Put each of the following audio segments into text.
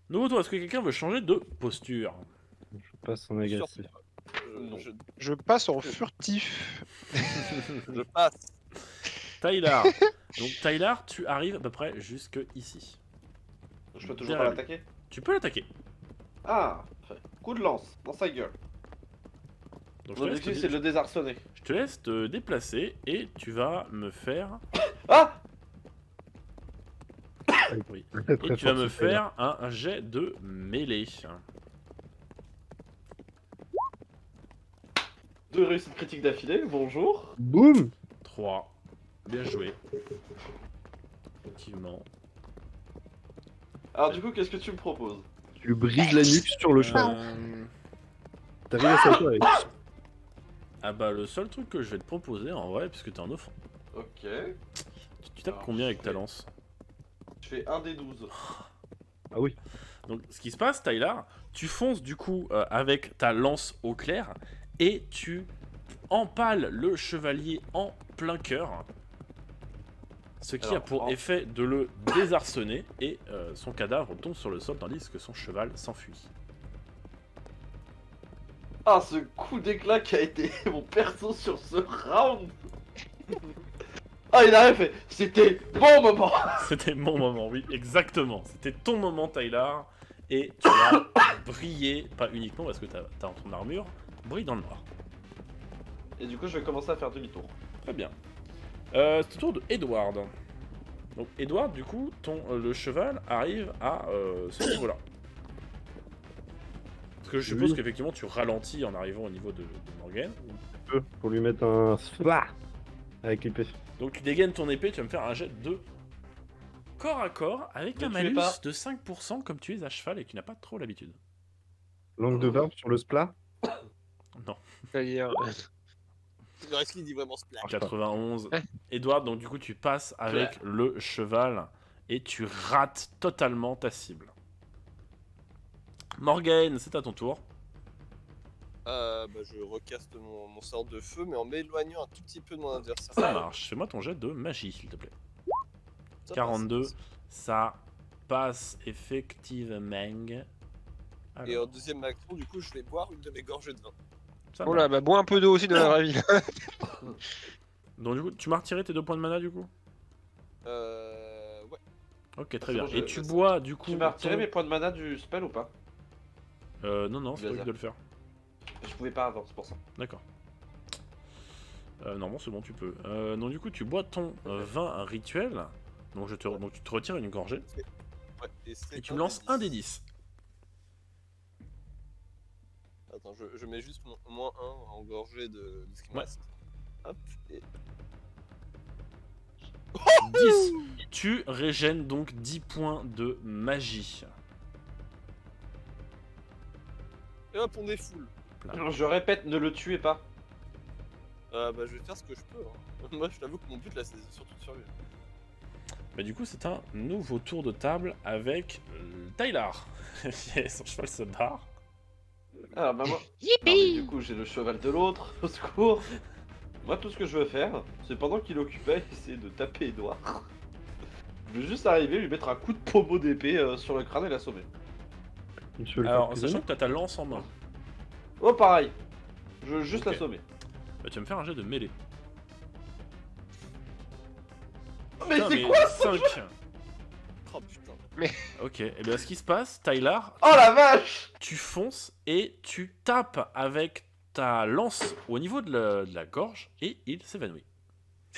Nouveau tour, est-ce que quelqu'un veut changer de posture? Je passe en agressif. Non. Je passe en furtif. Je passe. Tyler. Donc Tyler, tu arrives à peu près jusque ici. Je peux toujours Derrière pas lui. l'attaquer. Tu peux l'attaquer. Ah, parfait. Coup de lance dans sa gueule. Donc L'objectif c'est de le désarçonner. je te laisse te déplacer et tu vas me faire... Ah Oui. Très Et tu vas fort, me ce trailer. faire un jet de mêlée. 2 réussites critiques d'affilée, bonjour. Boum 3. Bien joué. Effectivement. Alors du coup, qu'est-ce que tu me proposes? Tu lui brises la nuque sur le cheval. Euh, T'arrives à sauter avec. Ah bah le seul truc que je vais te proposer en vrai, puisque t'es un offrant. Ok. Tu tapes Alors, combien avec je ta fais- lance? Je fais 1 des 12. Ah oui. Donc ce qui se passe, Tyler, tu fonces du coup avec ta lance au clair et tu empales le chevalier en plein cœur. Ce qui a Alors, pour en- effet de le désarçonner et son cadavre tombe sur le sol tandis que son cheval s'enfuit. Ah, ce coup d'éclat qui a été mon perso sur ce round. Ah, il a fait. C'était bon moment. C'était mon moment, oui, exactement. C'était ton moment, Tyler. Et tu as brillé, pas uniquement parce que t'as ton armure, brille dans le noir. Et du coup, je vais commencer à faire demi-tour. Très bien. C'est au tour de Edward. Donc Edward, du coup, le cheval arrive à ce niveau-là. Parce que je suppose Oui. qu'effectivement tu ralentis en arrivant au niveau de Morgan. Pour lui mettre un splat avec l'épée. Donc tu dégaines ton épée, tu vas me faire un jet de corps à corps avec Ne un tuez malus pas. de 5% comme tu es à cheval et que tu n'as pas trop l'habitude. Langue de barbe sur le splat. Non. C'est-à-dire, Est-ce qu'il dit vraiment ce plat? 91. Edward, donc du coup tu passes avec le cheval et tu rates totalement ta cible. Morgan, c'est à ton tour. Bah, je recaste mon sort de feu, mais en m'éloignant un tout petit peu de mon adversaire. Ça marche. Fais-moi ton jet de magie, s'il te plaît. Ça 42. passe. Ça passe effectivement. Alors, Et en deuxième action, du coup, je vais boire une de mes gorgées de vin. ça oh là, marche. bah bois un peu d'eau aussi dans la vraie vie. Donc du coup, tu m'as retiré tes 2 points de mana du coup. Ouais. Ok, très C'est bien. bon, Et je- tu je- bois du coup. Tu m'as retiré ton- mes points de mana du spell ou pas? Non, c'est pas Blazer. de le faire. Je pouvais pas avant, c'est pour ça. D'accord. Non, c'est bon, tu peux. Donc du coup, tu bois ton vin rituel. Donc, donc tu te retires une gorgée. Ouais. Et tu me lances un des 10. Attends, je mets juste mon moins 1 en gorgée de ce qui me Ouais. reste. Hop. Et... 10. Tu régènes donc 10 points de magie. et hop, on est full. Je répète, ne le tuez pas. Bah, je vais faire ce que je peux. Hein. Moi, je t'avoue que mon but là, c'est surtout de survivre. Bah du coup, c'est un nouveau tour de table avec Tyler. Son cheval se barre. Alors bah moi... Non, mais du coup, j'ai le cheval de l'autre, au secours. Moi, tout ce que je veux faire, c'est pendant qu'il occupait, essayer de taper Edouard. Je veux juste arriver, lui mettre un coup de pommeau d'épée sur le crâne et l'assommer. Tu veux le faire Alors, prisonnier sachant que tu as ta lance en main, Oh, pareil. Je veux juste Ok. l'assommer. bah, tu vas me faire un jet de mêlée. Oh, mais Putain, c'est quoi 5. Oh putain. Ok, et bien ce qui se passe, Tyler, Oh la vache! tu fonces et tu tapes avec ta lance au niveau de la gorge et il s'évanouit.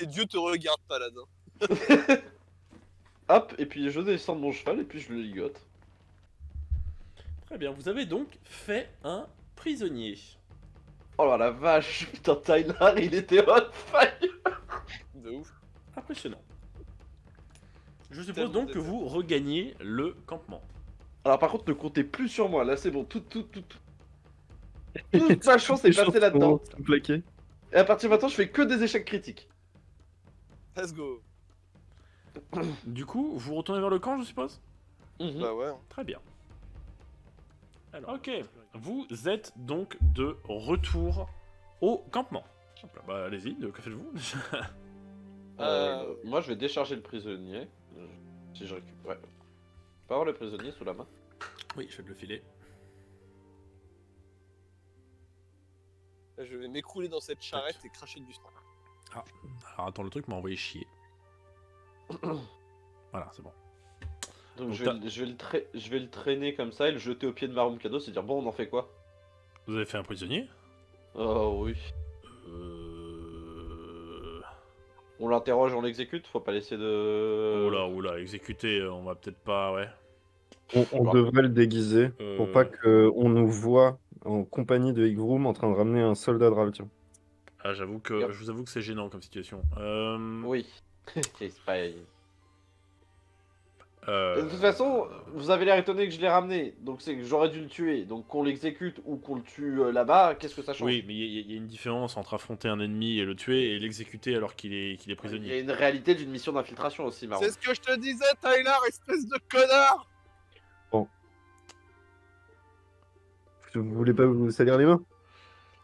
Et Dieu te regarde, paladin. Hop, et puis je descends de mon cheval et puis je le ligote. Très bien, vous avez donc fait un prisonnier. Oh là la vache, putain, Tyler, il était on fire! De ouf. Impressionnant. Je suppose Tellement donc que désert. vous regagnez le campement. Alors par contre, ne comptez plus sur moi, là c'est bon, toute ma chance est passée là-dedans. Tout plaqué. Et à partir de maintenant, je fais que des échecs critiques. Let's go. Du coup, vous retournez vers le camp, je suppose? Bah ouais. Hein. Très bien. Alors, ok, vous êtes donc de retour au campement. Hop là, bah allez-y, que faites-vous? Moi, je vais décharger le prisonnier. Si je récupère. Ouais. Je peux avoir le prisonnier sous la main? Oui, je vais te le filer. Je vais m'écrouler dans cette charrette et cracher du sang. Alors attends, le truc m'a envoyé chier. Voilà, c'est bon. Donc Donc je vais le traîner comme ça et le jeter au pied de Marum Kados et dire bon, on en fait quoi? Vous avez fait un prisonnier? Oh oui. Euh... On l'interroge, on l'exécute, faut pas laisser de... Oula, exécuter, on va peut-être pas, ouais. On devrait le déguiser pour pas qu'on nous voit en compagnie de Higroom en train de ramener un soldat Dravtien. Ah, je vous avoue que c'est gênant comme situation. Oui. C'est pas... euh, De toute façon, vous avez l'air étonné que je l'ai ramené, donc c'est que j'aurais dû le tuer. Donc qu'on l'exécute ou qu'on le tue là-bas, qu'est-ce que ça change? Oui, mais il y a une différence entre affronter un ennemi et le tuer et l'exécuter alors qu'il est Il y a prisonnier. une réalité d'une mission d'infiltration aussi, Marum. C'est ce que je te disais, Tyler, espèce de connard! Vous voulez pas vous salir les mains?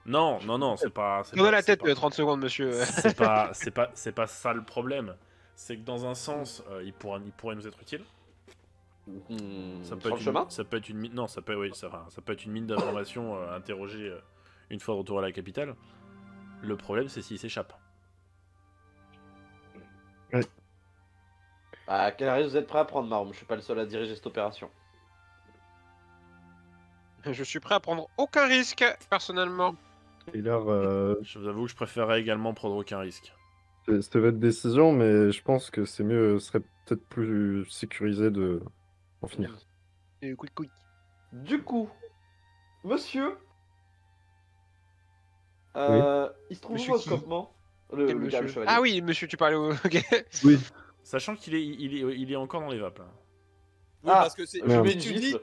Non, c'est pas. Tournez la tête 30 secondes, monsieur. C'est pas ça le problème. C'est que dans un sens, il pourrait nous être utile. Ça peut Sur le chemin? ça peut être une mine. Non, ça peut être une mine d'information interrogée une fois de retour à la capitale. Le problème, c'est s'il s'échappe. À quel risque vous êtes prêt à prendre, Marum? Je suis pas le seul à diriger cette opération. Je suis prêt à prendre aucun risque, personnellement. Et là, Je vous avoue que je préférerais également prendre aucun risque. c'est votre décision, mais je pense que c'est mieux, ce serait peut-être plus sécurisé de en finir. Quick. Du coup, monsieur, Oui. il se trouve Monsieur où votre qui? campement? Quel Le gars, monsieur le chevalier. Ah oui, monsieur, tu parlais au... Ok. Oui. Sachant qu'il est encore dans les vapes. Là. Oui, Ah, parce que c'est. je merde. mets Mais une tu dis, gifle.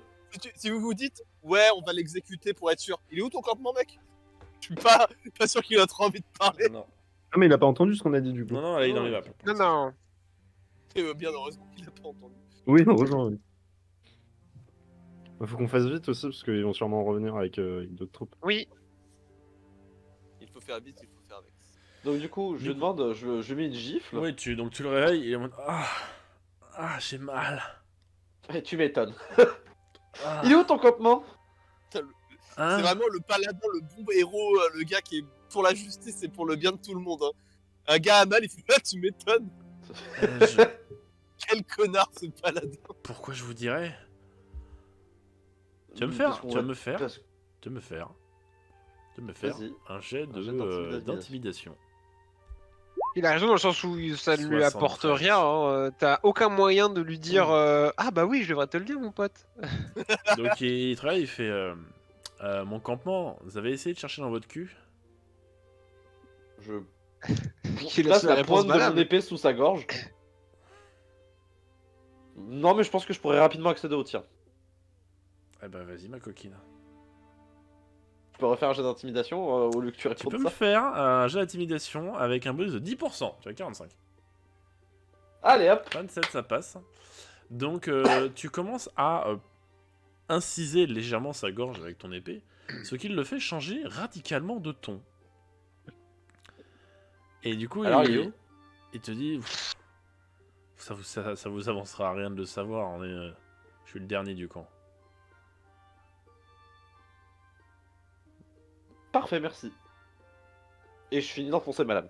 si vous vous dites, ouais, on va l'exécuter pour être sûr. Il est où ton campement, mec? Je suis pas sûr qu'il a trop envie de parler. Non, Ah, mais il a pas entendu ce qu'on a dit du coup. non, elle est dans les vapes. Non. Et bien heureusement qu'il a pas entendu. Oui, heureusement, oui. Faut qu'on fasse vite aussi, parce qu'ils vont sûrement revenir avec d'autres troupes. Oui. Il faut faire vite, il faut faire avec. Donc du coup, je lui demande, je mets une gifle. Oui, donc tu le réveilles et il est en mode j'ai mal. Et tu m'étonnes. Ah. Il est où ton campement? Hein C'est vraiment le paladin, le bon héros, le gars qui est pour la justice et pour le bien de tout le monde. Hein. Un gars à mal, il fait là, tu m'étonnes. Quel connard ce paladin. Pourquoi je vous dirais? Tu vas me Parce faire, qu'on tu vas va- me faire, parce- tu vas me faire, tu vas me faire Vas-y. un jet d'intimidation. Il a raison dans le sens où ça ne lui 73. apporte rien. Hein. T'as aucun moyen de lui dire ah bah oui, je devrais te le dire, mon pote. Donc il travaille, il fait mon campement, vous avez essayé de chercher dans votre cul? Je Qui place laisse la la réponse pointe de mon valable. épée sous sa gorge. Non, mais je pense que je pourrais rapidement accéder au tien. Eh ben vas-y ma coquine. Je peux refaire un jet d'intimidation au lieu que tu Tu répondes peux me ça. faire un jet d'intimidation avec un bonus de 10%, tu as 45. Allez hop. 27 ça passe. Donc tu commences à inciser légèrement sa gorge avec ton épée, ce qui le fait changer radicalement de ton. Et du coup, Alors, il est où il te dit ça vous avancera à rien de le savoir, je suis le dernier du camp. Parfait, merci. Et je finis d'enfoncer ma lame.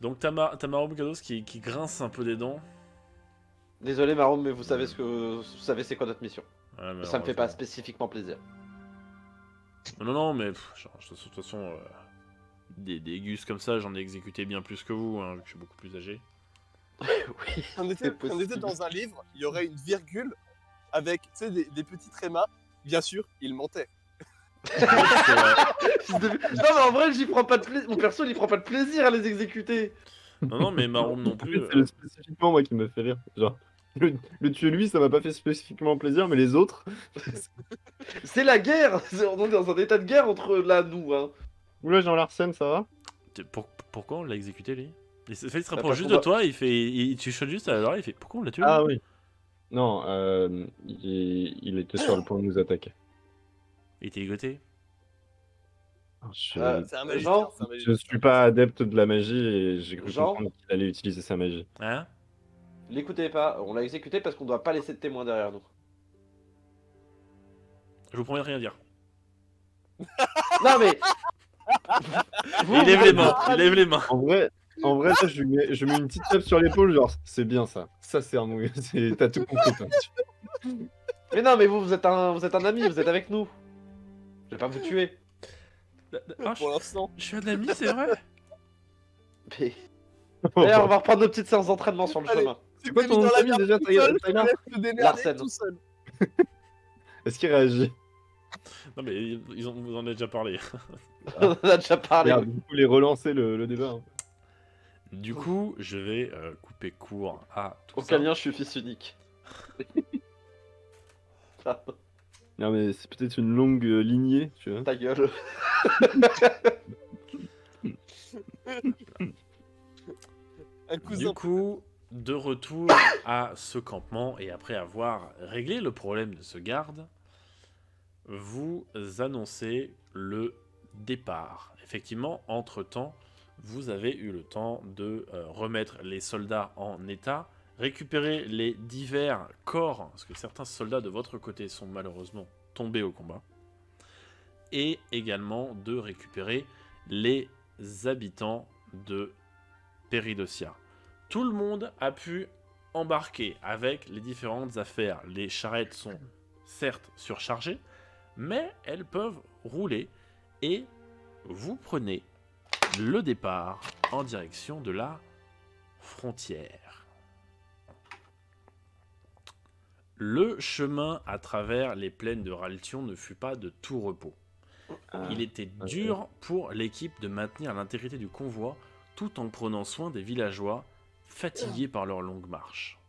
Donc t'as Marum Kados qui grince un peu des dents. Désolé Marum, mais vous savez c'est quoi notre mission. Ouais, Ça me fait pas spécifiquement plaisir. Non, mais de toute façon, des gus comme ça, j'en ai exécuté bien plus que vous, hein, vu que je suis beaucoup plus âgé. Oui. On était dans un livre, il y aurait une virgule avec des petits trémas. Bien sûr, il mentait. C'est vrai. Non mais en vrai, j'y prends pas de plaisir. Mon perso, il y prend pas de plaisir à les exécuter. Non, mais Marum non En plus. fait, c'est spécifiquement moi qui me fait rire. Genre, le tuer lui, ça m'a pas fait spécifiquement plaisir, mais les autres. C'est la guerre. On est dans un état de guerre entre là nous. Hein. Oula, Jean Larsen, ça va? Pourquoi on l'a exécuté lui? Il se parce rapproche juste qu'on de va- toi, tu chotes juste à l'oreille, il fait pourquoi on l'a tué? Ah oui. Non, il était sur le point de nous attaquer. Il était ligoté. Je, C'est un magicien. Jean, c'est un je magicien. suis pas adepte de la magie et j'ai cru Jean comprendre qu'il allait utiliser sa magie. Hein? L'écoutez pas, on l'a exécuté parce qu'on doit pas laisser de témoins derrière nous. Je vous promets de rien dire. Non mais Il lève les mains, il lève les mains. En vrai, là, je mets une petite tape sur l'épaule, genre, c'est bien ça. Ça, c'est un mot. T'as tout compris, toi. Mais non mais vous êtes un ami, vous êtes avec nous. Je vais pas vous tuer. Ah, Pour l'instant. je suis un ami, c'est vrai. Mais... D'ailleurs, on va reprendre nos petites séances d'entraînement sur le Allez. chemin. C'est quoi Tu ton t'es mis dans la ami merde déjà, tout seul, Tyler je te laisse te démerder Larsen. tout seul. Est-ce qu'il réagit? Non mais vous en avez déjà parlé. On en a déjà parlé. Regarde, vous voulez relancer le débat. Hein. Du coup, je vais couper court à tout Aucun ça. lien, je suis fils unique. Non, mais c'est peut-être une longue lignée, tu vois. Ta gueule. Un cousin. Du coup, de retour à ce campement et après avoir réglé le problème de ce garde, vous annoncez le départ. Effectivement, entre-temps, vous avez eu le temps de remettre les soldats en état, récupérer les divers corps, parce que certains soldats de votre côté sont malheureusement tombés au combat, et également de récupérer les habitants de Péridocia. Tout le monde a pu embarquer avec les différentes affaires. Les charrettes sont certes surchargées, mais elles peuvent rouler et vous prenez le départ en direction de la frontière. Le chemin à travers les plaines de Raltion ne fut pas de tout repos. Il était dur pour l'équipe de maintenir l'intégrité du convoi tout en prenant soin des villageois fatigués par leur longue marche.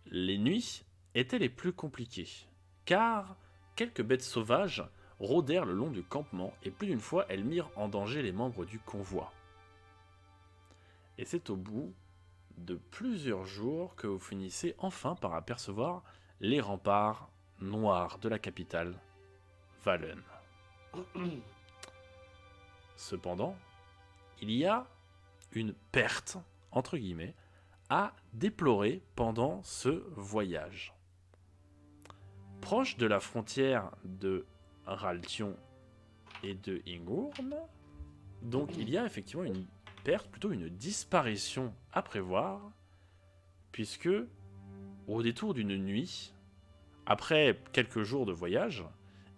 Les nuits étaient les plus compliquées, car quelques bêtes sauvages rôdèrent le long du campement et plus d'une fois elles mirent en danger les membres du convoi. Et c'est au bout de plusieurs jours que vous finissez enfin par apercevoir les remparts noirs de la capitale, Valen. Cependant, il y a une perte, entre guillemets, à déplorer pendant ce voyage. Proche de la frontière de Raltion et de Ingurn, donc il y a effectivement une perte, plutôt une disparition à prévoir, puisque au détour d'une nuit, après quelques jours de voyage,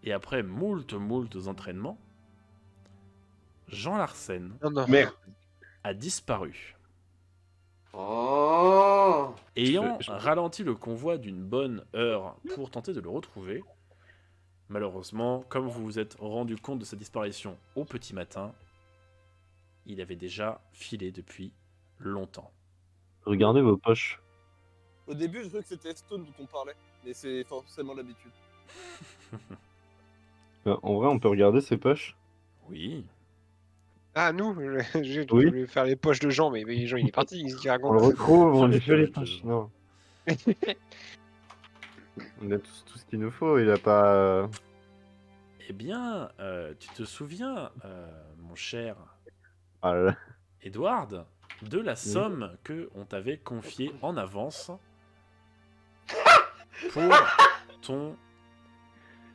et après moult entraînements, Jean Larsen Merde. a disparu. Oh. Ayant ralenti le convoi d'une bonne heure pour tenter de le retrouver, malheureusement, comme vous vous êtes rendu compte de sa disparition au petit matin, il avait déjà filé depuis longtemps. Regardez vos poches. Au début, je croyais que c'était Stone dont on parlait, mais c'est forcément l'habitude. En vrai, on peut regarder ses poches. Oui. Ah, nous, je Oui. voulais faire les poches de Jean, mais Jean il est parti, il On le raconte. retrouve, on lui les fait les poches. poches. Non. On a tout ce qu'il nous faut, il a pas... Eh bien, tu te souviens, mon cher Ah là là. Edward, de la somme que on t'avait confiée en avance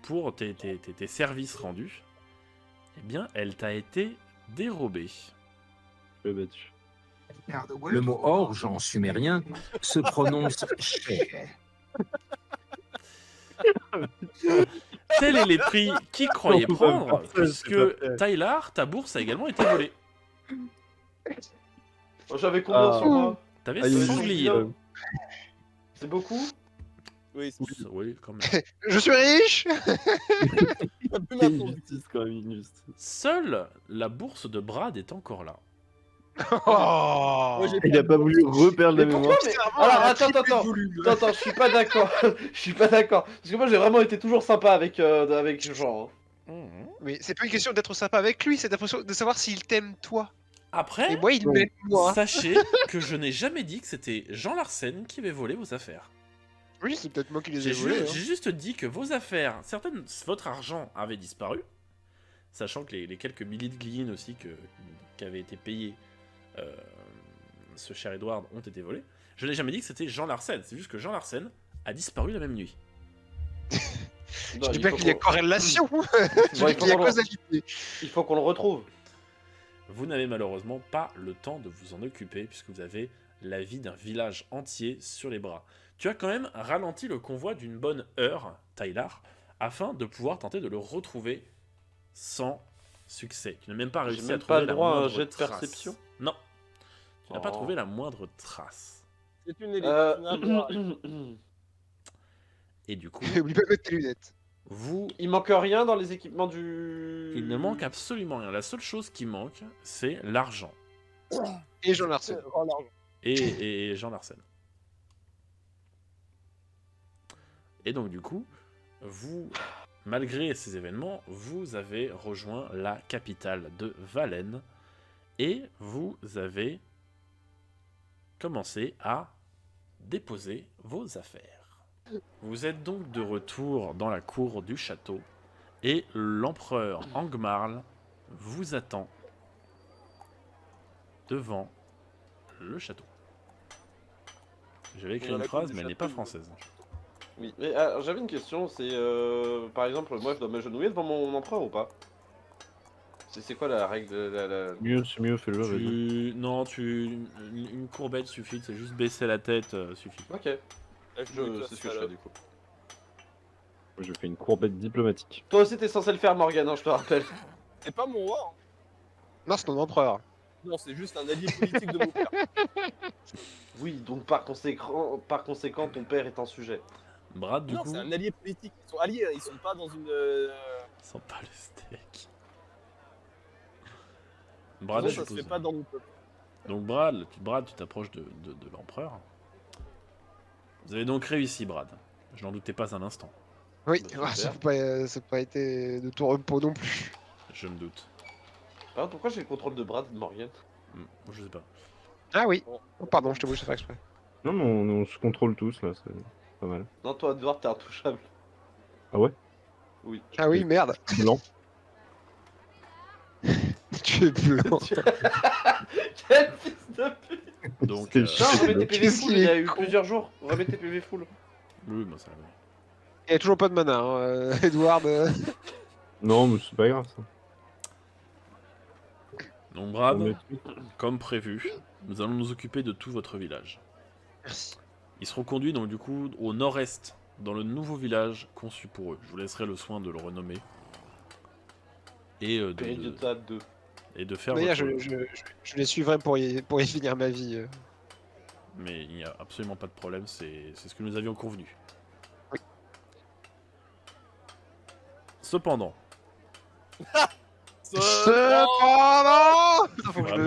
pour tes services rendus. Eh bien, elle t'a été dérobée. Je l'ai battu. Le mot orge en sumérien se prononce cher. Tels est les prix qu'ils croyaient On peut pas prendre, faire ça, c'est puisque pas fait. Tyler, ta bourse a également été volée. Oh, j'avais combien sur moi? T'avais Ah, il y a 100 une glies. C'est beaucoup? Oui, c'est Oui, quand même. Je suis riche. un peu maintenant. Injustice quand même, injuste. Seule la bourse de Brad est encore là. Oh. Moi, j'ai Il a pas voulu reperdre la Mais mémoire. pourquoi Alors attends, je suis pas d'accord. Je suis pas d'accord. Parce que moi j'ai vraiment été toujours sympa avec Jean. Hein. Mais c'est pas une question d'être sympa avec lui, c'est de savoir s'il t'aime toi. Après, Et moi, il m'aime moi. sachez que je n'ai jamais dit que c'était Jean Larsen qui avait volé vos affaires. Oui, c'est peut-être moi qui les J'ai ai volés. j'ai juste dit que vos affaires, votre argent avait disparu, sachant que les quelques milliers de glyines aussi qui avaient été payés, ce cher Edward, ont été volés. Je n'ai jamais dit que c'était Jean Larsen, c'est juste que Jean Larsen a disparu la même nuit. Je dis pas qu'il y a corrélation. Bon, Je dis qu'il y a causalité. il faut qu'on le retrouve. Vous n'avez malheureusement pas le temps de vous en occuper puisque vous avez la vie d'un village entier sur les bras. Tu as quand même ralenti le convoi d'une bonne heure, Tylar, afin de pouvoir tenter de le retrouver sans succès. Tu n'as même pas réussi même à pas trouver le la droit à un moindre jet de trace. perception. Non. Tu n'as pas Oh. trouvé la moindre trace. C'est une élite. tu n'as pas- Et du coup, Oublie pas de mettre tes lunettes. vous... Il manque rien dans les équipements du... Il ne manque absolument rien. La seule chose qui manque, c'est l'argent. Et Jean Larsen. Oh, l'argent. Et Jean Larsen. Et donc du coup, vous, malgré ces événements, vous avez rejoint la capitale de Valène et vous avez commencé à déposer vos affaires. Vous êtes donc de retour dans la cour du château et l'empereur Angmarl vous attend devant le château. J'avais écrit Dans une la cour phrase, du mais elle n'est château, pas française. Oui, mais j'avais une question, c'est par exemple, moi je dois m'agenouiller devant mon empereur ou pas? C'est quoi la règle de Mieux, c'est mieux, fais-le. vas-y. Non, une courbette suffit, c'est juste baisser la tête suffit. Ok, c'est ce que je fais du coup. Moi, je fais une courbette diplomatique. Toi aussi t'es censé le faire Morgan, hein, je te rappelle. C'est pas mon roi. Hein. Non, c'est ton empereur. Non, c'est juste un allié politique de mon père. Oui, donc par conséquent ton père est un sujet. Brad, du Non, coup, c'est un allié politique. Ils sont alliés, hein, ils sont pas dans une. sans pas le steak. Non, Brad, ça je se pose- fait pas dans mon peuple. Donc Brad, tu t'approches de l'empereur. Vous avez donc réussi, Brad. Je n'en doutais pas un instant. Oui, Bah, ça super. n'a pas été de tout repos non plus. Je me doute. Par contre, pourquoi j'ai le contrôle de Brad et de Morgan? Je sais pas. Ah oui. Oh, pardon, je te bouge, je fais exprès. Non, mais on se contrôle tous là, c'est pas mal. Non, toi Edward, t'es intouchable. Ah ouais? Oui. Ah oui, merde. Blanc. Tu es blanc. Quel fils de pute! Donc, C'est Non, chiant. remets tes PV Qu'est-ce full, qu'il il y a est eu con. plusieurs jours. Remets tes PV full. oui, moi ça va. Il y a toujours pas de mana, hein, Edward. Non, mais c'est pas grave ça. Donc Brad, On met- comme prévu, nous allons nous occuper de tout votre village. Merci. Ils seront conduits donc du coup au nord-est, dans le nouveau village conçu pour eux. Je vous laisserai le soin de le renommer. Et, Péridiota 2. et de faire D'ailleurs, votre... je les suivrai pour y finir ma vie. Mais il n'y a absolument pas de problème, c'est ce que nous avions convenu. Oui. Cependant, Cependant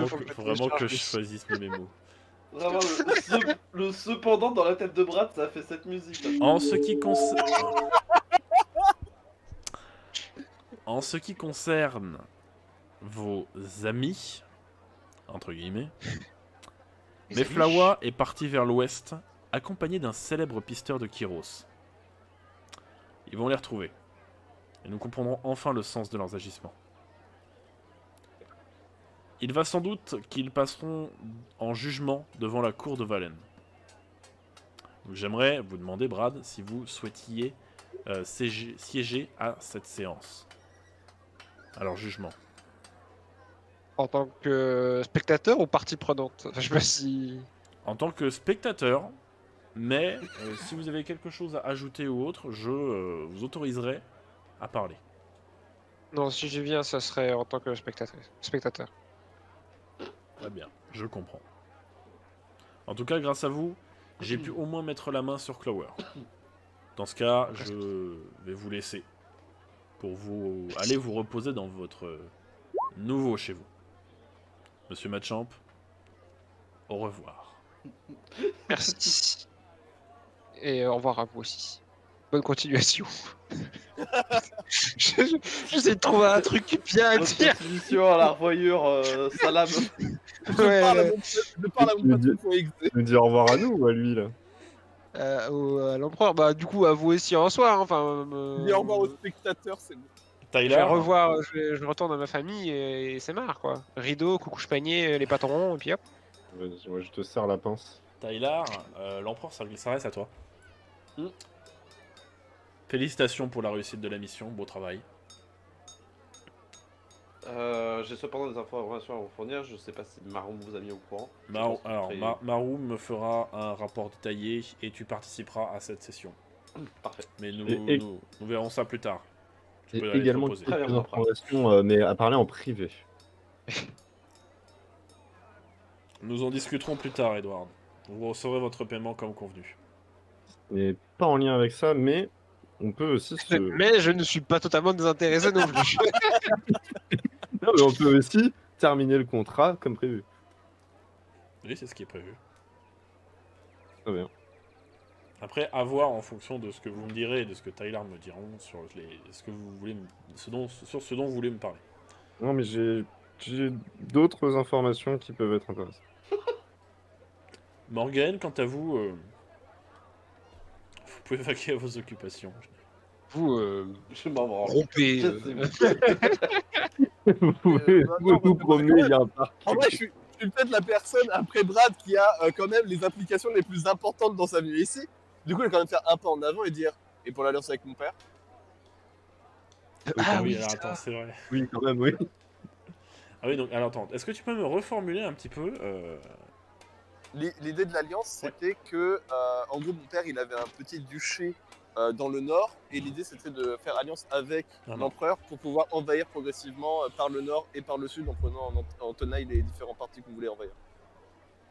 faut vraiment que je choisisse mes mots. Vraiment, le cependant dans la tête de Brad, ça a fait cette musique. Là. En ce qui concerne vos amis, entre guillemets, Meflawa est parti vers l'ouest, accompagné d'un célèbre pisteur de Kyros. Ils vont les retrouver. Et nous comprendrons enfin le sens de leurs agissements. Il va sans doute qu'ils passeront en jugement devant la cour de Valène. Donc j'aimerais vous demander, Brad, si vous souhaitiez siéger à cette séance. À leur jugement. En tant que spectateur ou partie prenante? Enfin, je sais pas si... En tant que spectateur, mais si vous avez quelque chose à ajouter ou autre, je vous autoriserai à parler. Non, si j'y viens, ça serait en tant que spectateur. Très bien, je comprends. En tout cas, grâce à vous, j'ai pu au moins mettre la main sur Clower. Dans ce cas, je vais vous laisser pour vous aller vous reposer dans votre nouveau chez vous. Monsieur Machamp, au revoir. Merci. Et au revoir à vous aussi. Bonne continuation. J'essaie de trouver un truc bien à Bonne dire. continuation à la revoyure, salam. Je parle à mon patron pour XD. Tu nous dis au revoir à nous ou à lui là? À l'empereur, bah du coup à vous aussi en soi. Hein, enfin, Dis au revoir aux spectateurs, c'est bon. je vais Tyler, revoir, je retourne à ma famille et c'est marre quoi. Rideau, coucou panier, les patrons et puis hop. Vas-y, moi je te serre la pince. Tyler, l'empereur s'adresse à toi. Mm. Félicitations pour la réussite de la mission, beau travail. J'ai cependant des informations à vous fournir, je sais pas si Maroum vous a mis au courant. Maroum me fera un rapport détaillé et tu participeras à cette session. Parfait. Mais nous Et- verrons ça plus tard. Tu peux Et aller te également reposer. Très quelques bien, informations, mais à parler en privé. Nous en discuterons plus tard, Edward. Vous recevrez votre paiement comme convenu. Et pas en lien avec ça, mais on peut aussi se... Mais je ne suis pas totalement désintéressé non plus. Non, mais on peut aussi terminer le contrat comme prévu. Oui, c'est ce qui est prévu. Très bien. Après, à voir en fonction de ce que vous me direz et de ce que Tyler me diront sur ce que vous voulez, sur ce dont vous voulez me parler. Non, mais j'ai d'autres informations qui peuvent être intéressantes. Morgan, quant à vous, vous pouvez vaquer à vos occupations. Vous Je m'en branle. rompez. Je sais- Vous pouvez vous promener, il y a un parc. En vrai, je suis peut-être la personne après Brad qui a quand même les implications les plus importantes dans sa vie ici. Du coup, il va quand même faire un pas en avant et dire et pour l'alliance avec mon père. Ah oui, alors ça. attends, c'est vrai. Oui, quand même, oui. Ah oui, donc, alors attends, est-ce que tu peux me reformuler un petit peu L'idée de l'alliance, c'était que, en gros, mon père, il avait un petit duché dans le nord, et l'idée, c'était de faire alliance avec non. l'empereur pour pouvoir envahir progressivement par le nord et par le sud en prenant en tenaille les différents partis qu'on voulait envahir.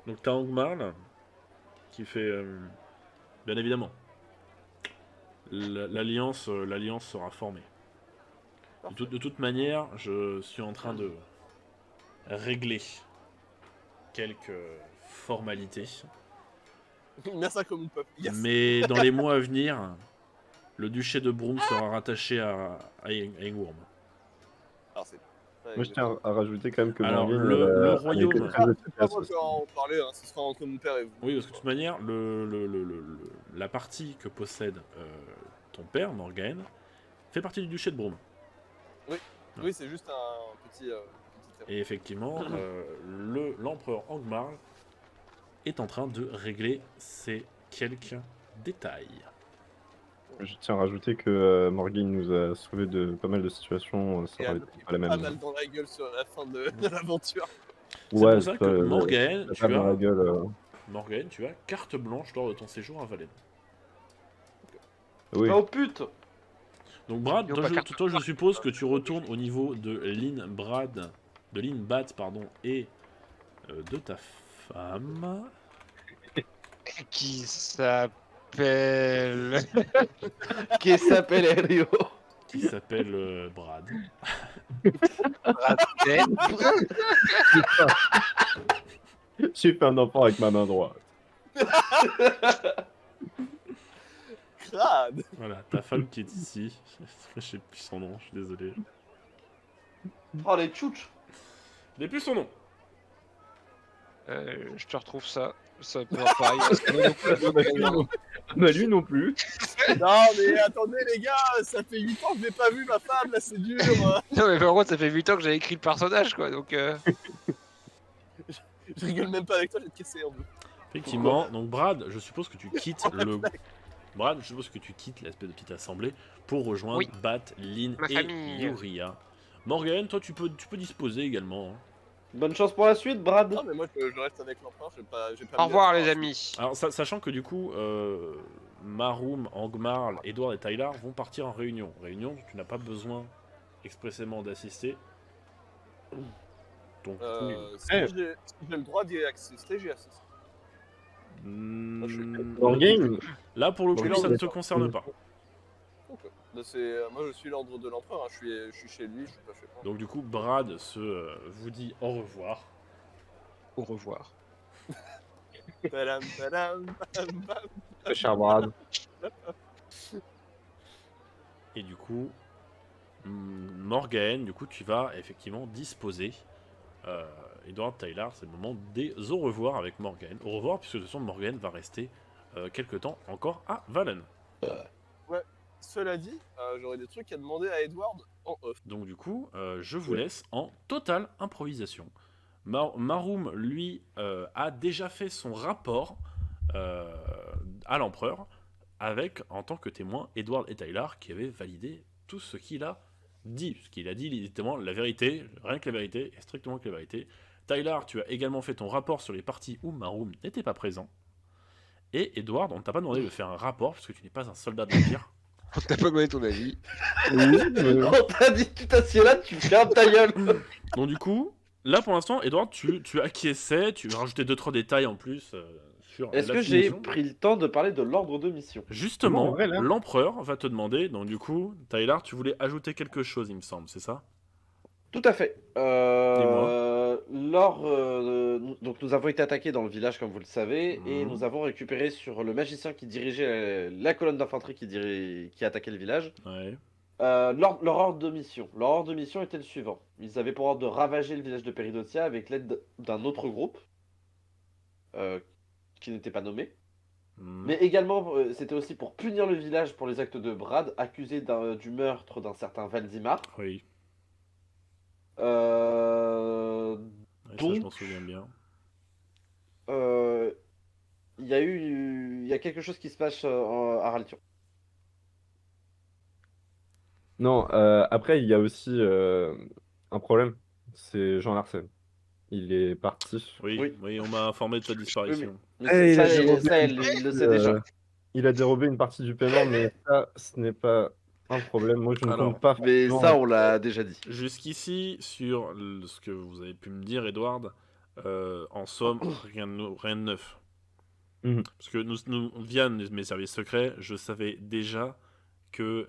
Donc t'as Angmar qui fait... bien évidemment. L'alliance sera formée. De toute manière, je suis en train de régler quelques formalités. Merci à comme une peuple. Yes. Mais dans les mois à venir, le duché de Broom sera rattaché à Engworm. Alors, c'est... Moi, je tiens à rajouter quand même que Alors, Morgan, le elle a royaume- été très Pas efficace moi aussi. qui en parler, hein, ce sera entre mon père et vous. Oui, parce que de toute manière, la partie que possède ton père, Morgan, fait partie du duché de Broom. Oui, c'est juste un petit terrain. Et effectivement, l'empereur Angmar est en train de régler ces quelques détails. Je tiens à rajouter que Morgan nous a sauvé de pas mal de situations. Ça Et aurait elle été m'a pas la pas même. mal dans la gueule sur la fin de l'aventure. C'est pour ça que Morgan, la table dans la gueule. Morgan, tu as carte blanche lors de ton séjour à Valen. Oui. Oh putain. Donc Brad, Yo, toi, pas je, carte toi, je suppose que tu retournes au niveau de Lynn Bat, pardon, et de ta femme. Qui s'appelle. Qui s'appelle Elio. Qui s'appelle Brad. J'ai fait un enfant avec ma main droite. Crade. Voilà, ta femme qui est ici. Je sais plus son nom, je suis désolé. Oh les tchouches. Je n'ai plus son nom. Je te retrouve ça. Ça peut être pareil. Parce que moi non plus, Bah, lui non plus. Non, mais attendez, les gars, ça fait 8 ans que je n'ai pas vu ma femme, là, c'est dur. Non, mais par contre, ça fait 8 ans que j'ai écrit le personnage, quoi. Donc. Je rigole même pas avec toi, je vais te casser en deux. Effectivement, donc Brad, je suppose que tu quittes Brad, je suppose que tu quittes l'espèce de petite assemblée pour rejoindre Oui. Bat, Lynn Ma et famille. Yuria. Morgan, toi tu peux disposer également. Hein. Bonne chance pour la suite, Brad. Non, mais moi, je reste avec l'empereur, j'ai pas Au revoir, les amis. Alors sachant que du coup, Maroum, Angmar, Edward et Tyler vont partir en réunion. Réunion dont tu n'as pas besoin expressément d'assister. Donc du coup, Si j'ai le droit d'y assister, j'y assiste. Morgan, là pour le coup, Morgan, ça ne te d'accord. concerne pas. Ok. Là, moi, je suis l'ordre de l'empereur, hein. Je suis chez lui, je suis pas chez moi. Donc du coup, Brad vous dit au revoir. Au revoir. Tadam, tadam, bam, bam. très cher Brad. Et du coup, Morgan, du coup, tu vas effectivement disposer. Edward, Tyler, c'est le moment des au revoir avec Morgan. Au revoir, puisque de toute façon, Morgan va rester quelques temps encore à Valen. Cela dit, j'aurais des trucs à demander à Edward en off. Donc du coup, je vous laisse en totale improvisation. Maroum, lui, a déjà fait son rapport à l'empereur, avec en tant que témoin Edward et Tyler qui avaient validé tout ce qu'il a dit. Ce qu'il a dit littéralement la vérité, rien que la vérité, et strictement que la vérité. Tyler, tu as également fait ton rapport sur les parties où Maroum n'était pas présent. Et Edward, on ne t'a pas demandé de faire un rapport parce que tu n'es pas un soldat de l'Empire. On t'a pas donné ton avis. On t'a dit tu t'assieds là, tu fermes ta gueule. Donc du coup, là pour l'instant, Edward, tu acquiesçais, tu rajoutais 2-3 détails en plus sur Est-ce la que j'ai finition. pris le temps de parler de l'ordre de mission? Justement, Non, en vrai, là. l'empereur va te demander, donc du coup, Tyler, tu voulais ajouter quelque chose, il me semble, c'est ça? Tout à fait. Dis-moi. Donc nous avons été attaqués dans le village, comme vous le savez, et Mhm. nous avons récupéré sur le magicien qui dirigeait la colonne d'infanterie qui attaquait le village. Ouais. Leur ordre de mission. Leur ordre de mission était le suivant. Ils avaient pour ordre de ravager le village de Péridotia avec l'aide d'un autre groupe, qui n'était pas nommé. Mhm. Mais également, c'était aussi pour punir le village pour les actes de Brad, accusé du meurtre d'un certain Valdimar. Oui. Euh, Ouais, ça, je Donc- m'en souviens bien. Il y a quelque chose qui se passe à Raltion. Non, après, il y a aussi un problème. C'est Jean Larsen. Il est parti. Oui, Oui. oui, on m'a informé de sa disparition. Mais Eh, ça, il a dérobé ça, une il le partie, sait déjà. Il a dérobé une partie du paiement, mais ça, ce n'est pas un problème. Moi, je ne Alors, compte pas Mais forcément- ça, on l'a déjà dit. Jusqu'ici, sur ce que vous avez pu me dire, Edward, en somme, rien de neuf. Mhm. Parce que via mes services secrets, je savais déjà que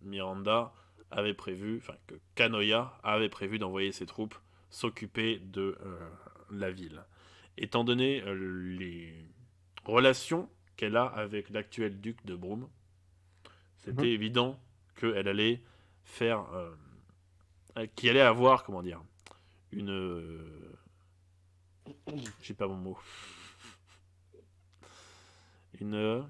Miranda avait prévu, enfin que Kanoya avait prévu d'envoyer ses troupes s'occuper de la ville. Étant donné les relations qu'elle a avec l'actuel duc de Broum, c'était Mhm. évident qu'elle allait faire, qu'il allait avoir, comment dire, une, j'ai pas mon mot, une,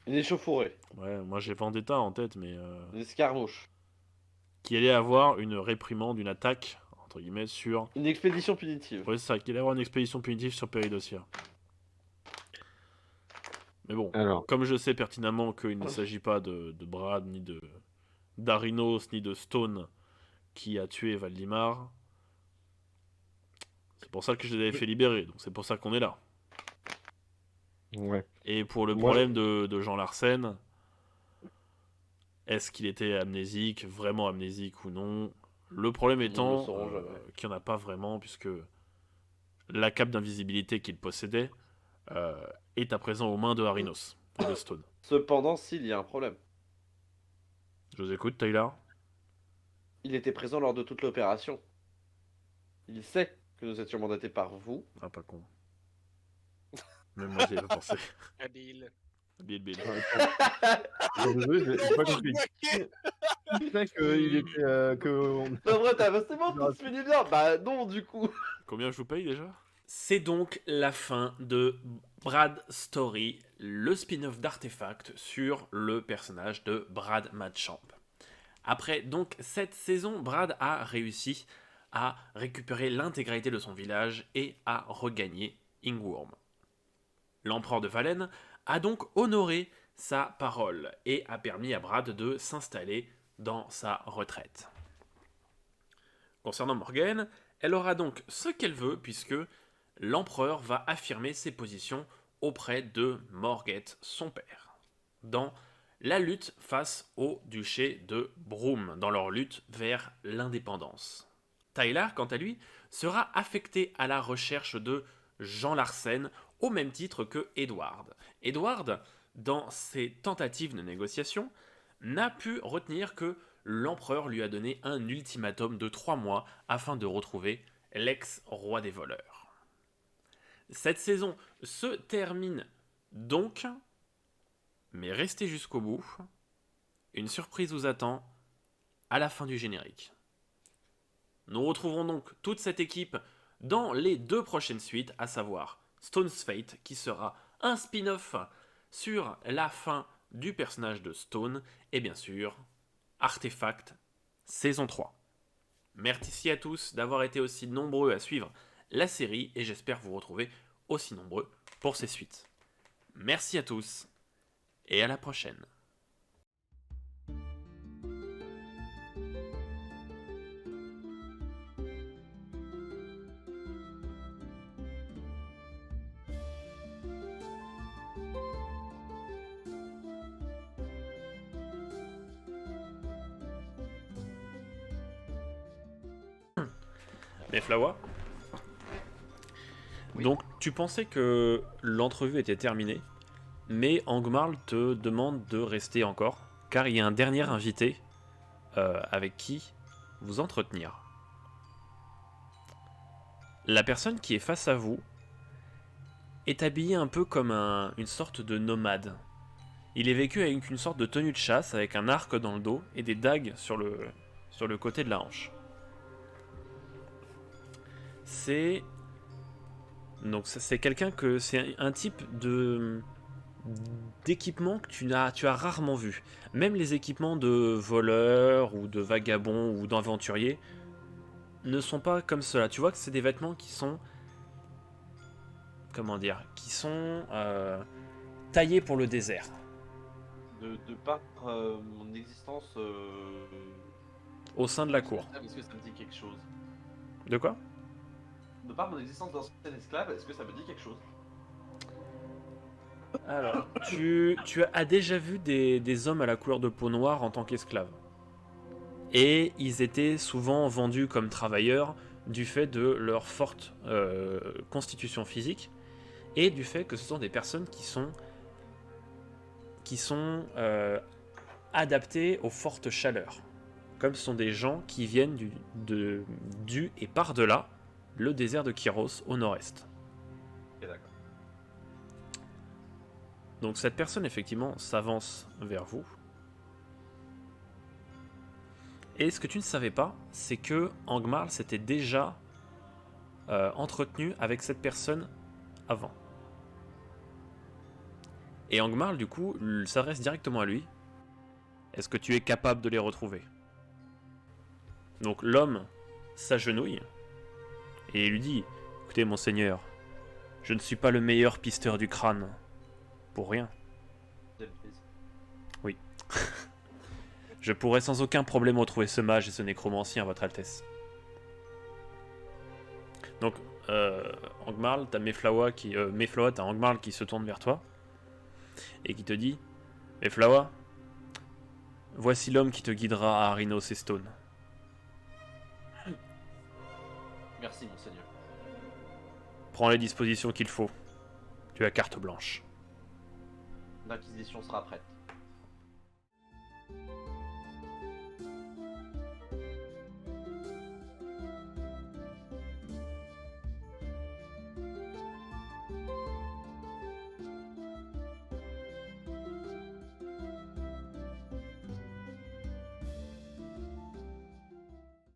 Une échauffourée, ouais, moi j'ai Vendetta en tête, mais une escarmouche, qui allait avoir une réprimande, une attaque entre guillemets sur, une expédition punitive. ouais, c'est ça, qu'il allait avoir une expédition punitive sur Péridotia. Mais bon, Alors, comme je sais pertinemment qu'il ne s'agit pas de Brad, ni d'Arinos, ni de Stone qui a tué Valdimar, c'est pour ça que je les avais fait libérer, donc c'est pour ça qu'on est là. ouais. Et pour le Moi, problème de Jean Larsen, est-ce qu'il était amnésique, vraiment amnésique ou non? Le problème Nous ne étant le saurons jamais. qu'il n'y en a pas vraiment, puisque la cape d'invisibilité qu'il possédait est à présent aux mains de Harinos et de Stone. Cependant, s'il y a un problème, Je vous écoute, Tyler. il était présent lors de toute l'opération. Il sait que nous étions mandatés par vous. Ah, pas con. Même moi, j'y avais pas pensé. Habile. Bill. Désolé, j'ai pas compris. Il sait qu'il était. C'est vrai, c'est bon, tout se finit bien. Bah non, du coup. Combien je vous paye déjà? C'est donc la fin de Brad Story, le spin-off d'Artefact sur le personnage de Brad Madchamp. Après donc cette saison, Brad a réussi à récupérer l'intégralité de son village et à regagner Ingworm. L'empereur de Valen a donc honoré sa parole et a permis à Brad de s'installer dans sa retraite. Concernant Morgaine, elle aura donc ce qu'elle veut puisque l'empereur va affirmer ses positions auprès de Morgeth, son père, dans la lutte face au duché de Broum, dans leur lutte vers l'indépendance. Tyler, quant à lui, sera affecté à la recherche de Jean Larsen au même titre que Edward. Edward, dans ses tentatives de négociation, n'a pu retenir que l'empereur lui a donné un ultimatum de 3 mois afin de retrouver l'ex-roi des voleurs. Cette saison se termine donc, mais restez jusqu'au bout, une surprise vous attend à la fin du générique. Nous retrouverons donc toute cette équipe dans les 2 prochaines suites, à savoir Stone's Fate, qui sera un spin-off sur la fin du personnage de Stone, et bien sûr, Artefact, saison 3. Merci à tous d'avoir été aussi nombreux à suivre la série, et j'espère vous retrouver aussi nombreux pour ces suites. Merci à tous et à la prochaine. Mayflower. Oui. Donc tu pensais que l'entrevue était terminée, mais Angmar te demande de rester encore, car il y a un dernier invité avec qui vous entretenir. La personne qui est face à vous est habillé un peu comme une sorte de nomade. Il est vêtu avec une sorte de tenue de chasse avec un arc dans le dos et des dagues sur le côté de la hanche. C'est quelqu'un que c'est un type d'équipement que tu as rarement vu. Même les équipements de voleurs ou de vagabonds ou d'aventuriers ne sont pas comme cela. Tu vois que c'est des vêtements qui sont taillés pour le désert. De par mon existence Au sein de la cour. est-ce que ça me dit quelque chose? De quoi? De par mon existence d'ancien esclave, est-ce que ça me dit quelque chose? Alors, tu as déjà vu des hommes à la couleur de peau noire en tant qu'esclaves. Et ils étaient souvent vendus comme travailleurs du fait de leur forte constitution physique et du fait que ce sont des personnes qui sont adaptées aux fortes chaleurs. Comme ce sont des gens qui viennent du et par-delà le désert de Kyros au nord-est. Ok, d'accord. Donc cette personne effectivement s'avance vers vous. Et ce que tu ne savais pas, c'est que Angmar s'était déjà entretenu avec cette personne avant. Et Angmar du coup s'adresse directement à lui. Est-ce que tu es capable de les retrouver? Donc l'homme s'agenouille et lui dit: écoutez monseigneur, je ne suis pas le meilleur pisteur du crâne. Pour rien. Oui. Je pourrais sans aucun problème retrouver ce mage et ce nécromancien, votre Altesse. Donc, Angmar, t'as Mayflower t'as Angmar qui se tourne vers toi et qui te dit: Mayflower, voici l'homme qui te guidera à Arinos et Stone. Merci, monseigneur. Prends les dispositions qu'il faut. Tu as carte blanche. L'inquisition sera prête.